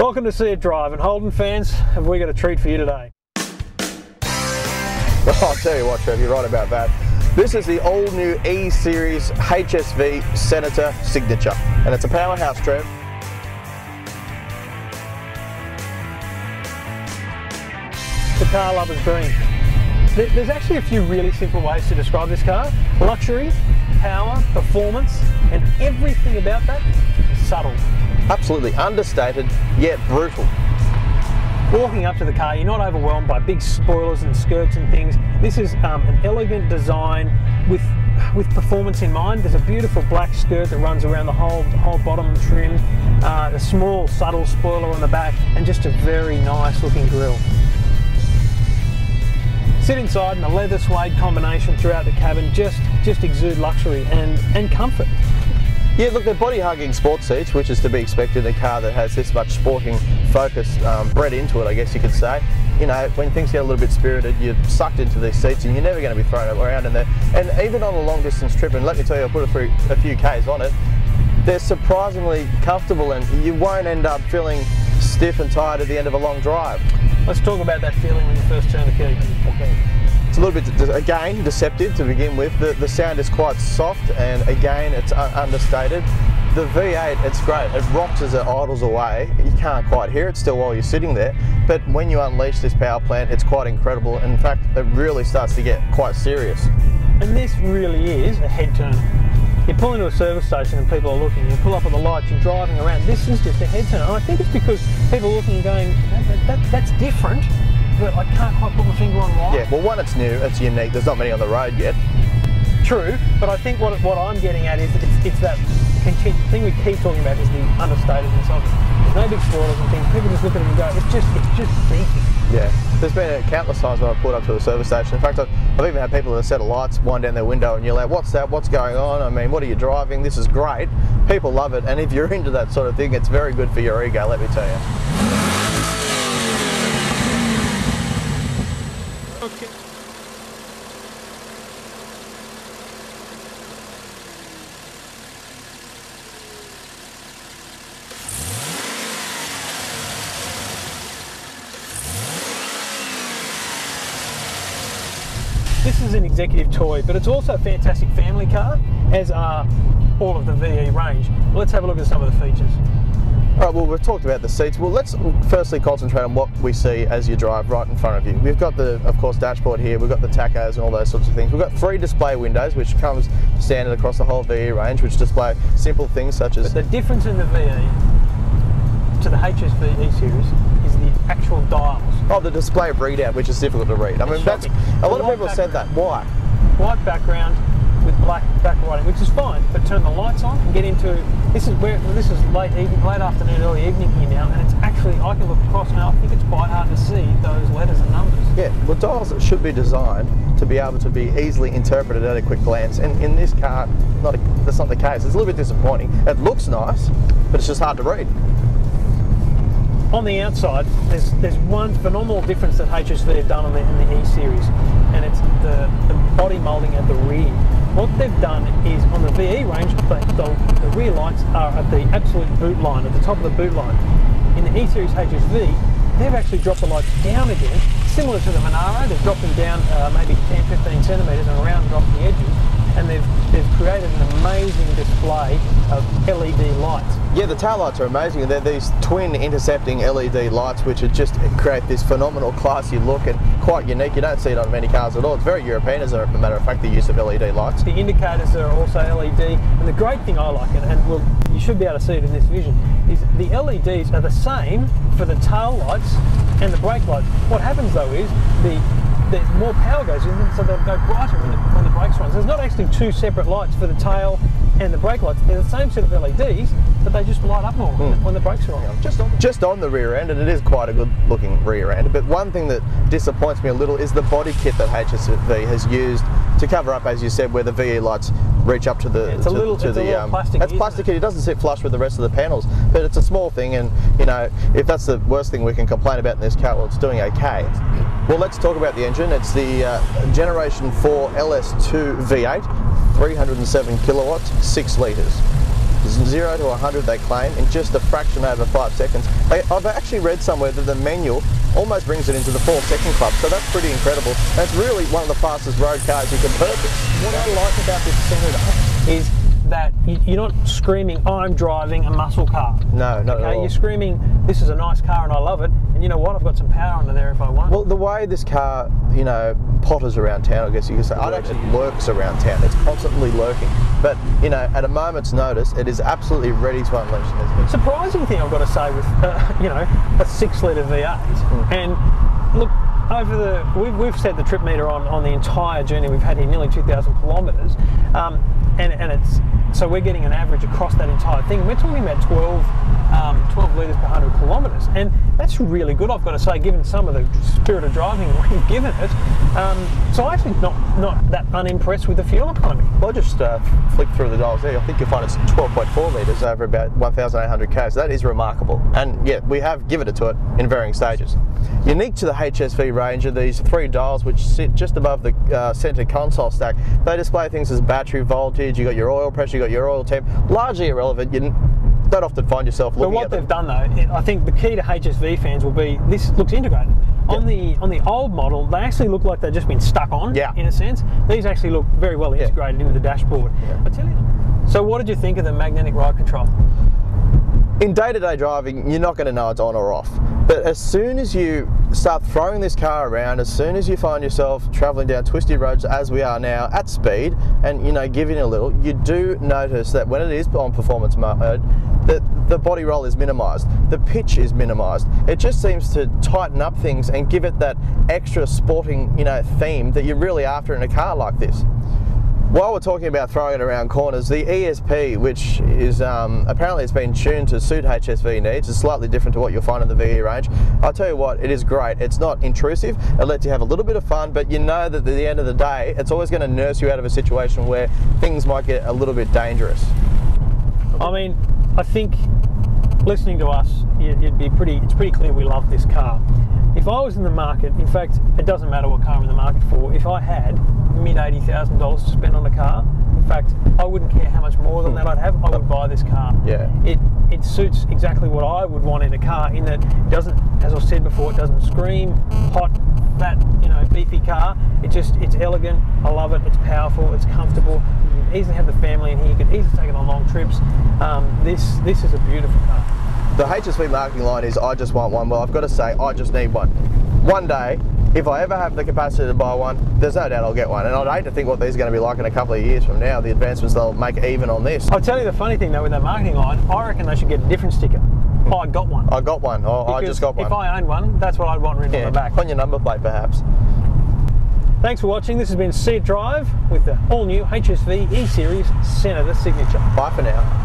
Welcome to See It Drive, and Holden fans, have we got a treat for you today? Well, I'll tell you what, Trev, you're right about that. This is the all-new E-Series HSV Senator Signature, and it's a powerhouse, Trev. The car lover's dream. There's actually a few really simple ways to describe this car. Luxury, power, performance, and everything about that is subtle. Absolutely understated, yet brutal. Walking up to the car, you're not overwhelmed by big spoilers and skirts and things. This is an elegant design with performance in mind. There's a beautiful black skirt that runs around the whole bottom trim, a small subtle spoiler on the back, and just a very nice looking grille. Sit inside, and a leather suede combination throughout the cabin just exude luxury and comfort. Yeah, look, they're body-hugging sports seats, which is to be expected in a car that has this much sporting focus bred into it, I guess you could say. You know, when things get a little bit spirited, you're sucked into these seats and you're never going to be thrown around in there. And even on a long-distance trip, and let me tell you, I put a few Ks on it, they're surprisingly comfortable and you won't end up feeling stiff and tired at the end of a long drive. Let's talk about that feeling when you first turn the key. Okay. It's a little bit, again, deceptive to begin with. The sound is quite soft, and again, it's understated. The V8, it's great. It rocks as it idles away. You can't quite hear it still while you're sitting there, but when you unleash this power plant, it's quite incredible. In fact, it really starts to get quite serious. And this really is a head turner. You pull into a service station and people are looking, you pull up with the lights, you're driving around, this is just a head turner. And I think it's because people are looking and going, that's different, but I can't quite put my finger on why. Yeah, well, one, it's new, it's unique, there's not many on the road yet. True, but I think what I'm getting at is it's that thing we keep talking about is the understatedness of it. There's no big spoilers and things, people just look at it and go, it's just beefy. Yeah, there's been countless times when I've pulled up to a service station. In fact, I've even had people with a set of lights wind down their window and you're like, what's that, what's going on? I mean, what are you driving? This is great. People love it, and if you're into that sort of thing, it's very good for your ego, let me tell you. Okay. This is an executive toy, but it's also a fantastic family car, as are all of the VE range. Well, let's have a look at some of the features. All right, well, we've talked about the seats. Well, let's firstly concentrate on what we see as you drive right in front of you. We've got the, of course, dashboard here. We've got the tachos and all those sorts of things. We've got 3 display windows, which comes standard across the whole VE range, which display simple things such as... But the difference in the VE to the HSV E-Series is the actual dials. Oh, the display readout, which is difficult to read. I mean, that's a lot of people have said that. Why? White background with black backlighting, which is fine, but turn the lights on and get into this is late afternoon, early evening here now, and it's actually, I can look across now, I think it's quite hard to see those letters and numbers. Yeah, well, dials should be designed to be able to be easily interpreted at a quick glance, and in this car, that's not the case. It's a little bit disappointing. It looks nice, but it's just hard to read. On the outside, there's one phenomenal difference that HSV have done in the E-Series, and it's the body moulding at the rear. What they've done is, on the VE range, the rear lights are at the absolute boot line, at the top of the boot line. In the E-Series HSV, they've actually dropped the lights down again, similar to the Monaro. They've dropped them down maybe 10-15 centimetres and around dropped the edges, and they've created an amazing display of LED lights. Yeah, the tail lights are amazing. They're these twin intercepting LED lights, which are just create this phenomenal classy look and quite unique. You don't see it on many cars at all. It's very European, as a matter of fact, the use of LED lights. The indicators are also LED, and the great thing I like, and well, you should be able to see it in this vision, is the LEDs are the same for the tail lights and the brake lights. What happens though is there's more power goes in them, so they'll go brighter when the brakes run. So there's not actually 2 separate lights for the tail and the brake lights. They're the same set of LEDs, but they just light up more when the brakes are on. Just on the rear end, and it is quite a good looking rear end. But one thing that disappoints me a little is the body kit that HSV has used to cover up, as you said, where the VE lights reach up to the... Yeah, it's a little plastic. It's plastic. It doesn't sit flush with the rest of the panels, but it's a small thing, and you know, if that's the worst thing we can complain about in this car, well, it's doing okay. Well, let's talk about the engine. It's the Generation 4 LS2 V8, 307 kilowatts, 6 litres. 0 to 100 they claim in just a fraction over 5 seconds. I've actually read somewhere that the manual almost brings it into the 4-second club, so that's pretty incredible. That's really one of the fastest road cars you can purchase. What I like about this Senator is that you're not screaming, I'm driving a muscle car. No, not at all. You're screaming, this is a nice car and I love it, and you know what, I've got some power under there if I want. Well, the way this car, you know, potters around town, I guess you could say, it actually lurks around town. It's constantly lurking. But, you know, at a moment's notice, it is absolutely ready to unleash. Surprising thing I've got to say with, you know, a 6-litre V8. And look, we've set the trip meter on the entire journey we've had here, nearly 2,000 kilometres, and it's so we're getting an average across that entire thing. We're talking about 12 litres per 100 kilometres, and that's really good, I've got to say, given some of the spirit of driving we've given it. So I'm actually not that unimpressed with the fuel economy. Well, I just flicked through the dials there. I think you'll find it's 12.4 litres over about 1,800 k's. That is remarkable, and yeah, we have given it to it in varying stages. Unique to the HSV range are these 3 dials which sit just above the centre console stack. They display things as battery voltage, you got your oil pressure, you got your oil temp. Largely irrelevant. You don't often find yourself looking at them. But what they've done though, I think the key to HSV fans will be, this looks integrated. Yep. On the old model, they actually look like they've just been stuck on, in a sense. These actually look very well integrated into the dashboard. I tell you. So what did you think of the magnetic ride control? In day-to-day driving, you're not going to know it's on or off. But as soon as you start throwing this car around, as soon as you find yourself travelling down twisty roads as we are now at speed, and you know, giving a little, you do notice that when it is on performance mode, that the body roll is minimised, the pitch is minimised. It just seems to tighten up things and give it that extra sporting, you know, theme that you're really after in a car like this. While we're talking about throwing it around corners, the ESP, which is apparently it's been tuned to suit HSV needs, is slightly different to what you'll find in the VE range. I'll tell you what, it is great. It's not intrusive. It lets you have a little bit of fun, but you know that at the end of the day, it's always going to nurse you out of a situation where things might get a little bit dangerous. I mean, I think listening to us, it's pretty clear we love this car. If I was in the market, in fact, it doesn't matter what car I'm in the market for, if I had mid-$80,000 to spend on a car, in fact, I wouldn't care how much more than that I'd have, I would buy this car. Yeah. It suits exactly what I would want in a car, in that it doesn't, as I said before, it doesn't scream, hot, fat, you know, beefy car. It's elegant, I love it, it's powerful, it's comfortable. You can easily have the family in here, you can easily take it on long trips. This is a beautiful car. The HSV marketing line is, I just want one. Well, I've got to say, I just need one. One day, if I ever have the capacity to buy one, there's no doubt I'll get one. And I'd hate to think what these are going to be like in a couple of years from now, the advancements they'll make even on this. I'll tell you the funny thing though with that marketing line, I reckon they should get a different sticker. Oh, I got one. I got one. Oh, I just got one. If I owned one, that's what I'd want written on the back. On your number plate, perhaps. Thanks for watching. This has been See It Drive with the all-new HSV E-Series Senator Signature. Bye for now.